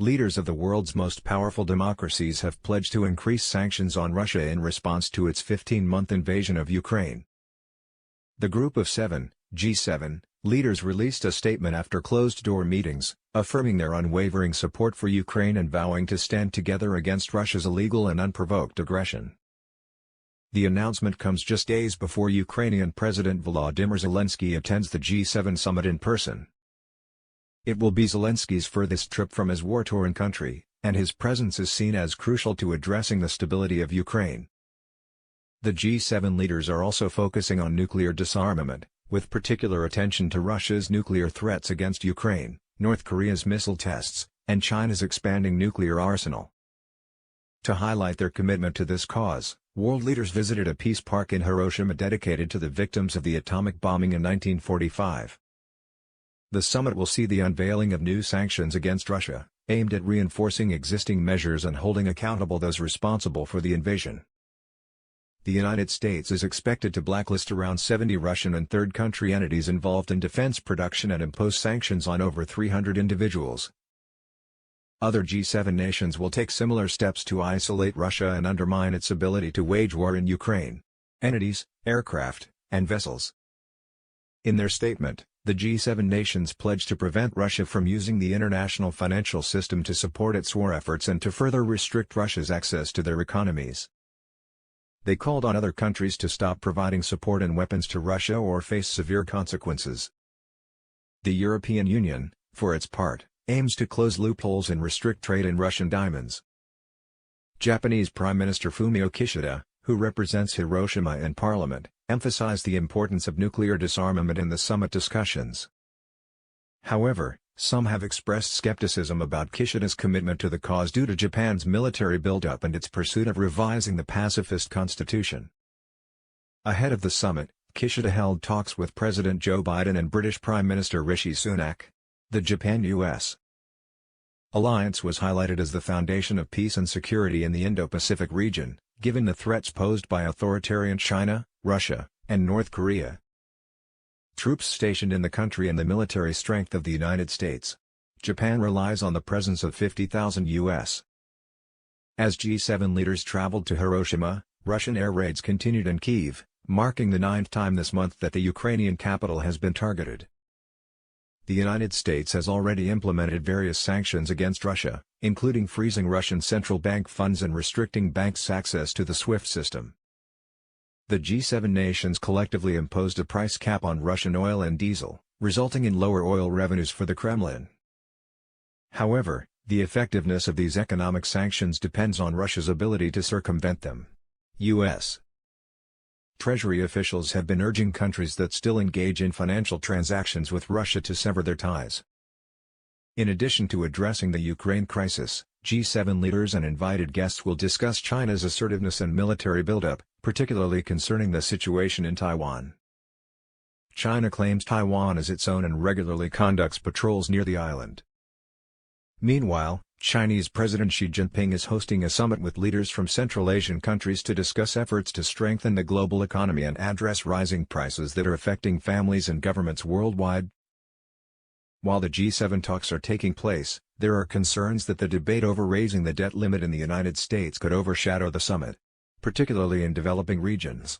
leaders of the world's most powerful democracies have pledged to increase sanctions on Russia in response to its 15-month invasion of Ukraine. The Group of Seven, G7, leaders released a statement after closed-door meetings, affirming their unwavering support for Ukraine and vowing to stand together against Russia's illegal and unprovoked aggression. The announcement comes just days before Ukrainian President Volodymyr Zelenskyy attends the G7 summit in person. It will be Zelenskyy's furthest trip from his war-torn country, and his presence is seen as crucial to addressing the stability of Ukraine. The G7 leaders are also focusing on nuclear disarmament, with particular attention to Russia's nuclear threats against Ukraine, North Korea's missile tests, and China's expanding nuclear arsenal. To highlight their commitment to this cause, world leaders visited a peace park in Hiroshima dedicated to the victims of the atomic bombing in 1945. The summit will see the unveiling of new sanctions against Russia, aimed at reinforcing existing measures and holding accountable those responsible for the invasion. The United States is expected to blacklist around 70 Russian and third-country entities involved in defense production and impose sanctions on over 300 individuals. Other G7 nations will take similar steps to isolate Russia and undermine its ability to wage war in Ukraine. Entities, aircraft, and vessels. In their statement, the G7 nations pledged to prevent Russia from using the international financial system to support its war efforts and to further restrict Russia's access to their economies. They called on other countries to stop providing support and weapons to Russia or face severe consequences. The European Union, for its part, aims to close loopholes and restrict trade in Russian diamonds. Japanese Prime Minister Fumio Kishida, who represents Hiroshima in Parliament, emphasized the importance of nuclear disarmament in the summit discussions. However, some have expressed skepticism about Kishida's commitment to the cause due to Japan's military buildup and its pursuit of revising the pacifist constitution. Ahead of the summit, Kishida held talks with President Joe Biden and British Prime Minister Rishi Sunak. The Japan-US alliance was highlighted as the foundation of peace and security in the Indo-Pacific region, given the threats posed by authoritarian China, Russia, and North Korea. Troops stationed in the country and the military strength of the United States. Japan relies on the presence of 50,000 U.S. As G7 leaders traveled to Hiroshima, Russian air raids continued in Kyiv, marking the 9th time this month that the Ukrainian capital has been targeted. The United States has already implemented various sanctions against Russia, including freezing Russian central bank funds and restricting banks' access to the SWIFT system. The G7 nations collectively imposed a price cap on Russian oil and diesel, resulting in lower oil revenues for the Kremlin. However, the effectiveness of these economic sanctions depends on Russia's ability to circumvent them. U.S. Treasury officials have been urging countries that still engage in financial transactions with Russia to sever their ties. In addition to addressing the Ukraine crisis, G7 leaders and invited guests will discuss China's assertiveness and military buildup, particularly concerning the situation in Taiwan. China claims Taiwan as its own and regularly conducts patrols near the island. Meanwhile, Chinese President Xi Jinping is hosting a summit with leaders from Central Asian countries to discuss efforts to strengthen the global economy and address rising prices that are affecting families and governments worldwide. While the G7 talks are taking place, there are concerns that the debate over raising the debt limit in the United States could overshadow the summit, particularly in developing regions.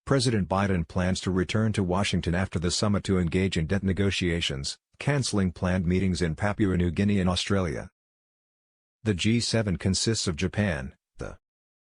President Biden plans to return to Washington after the summit to engage in debt negotiations, canceling planned meetings in Papua New Guinea and Australia. The G7 consists of Japan,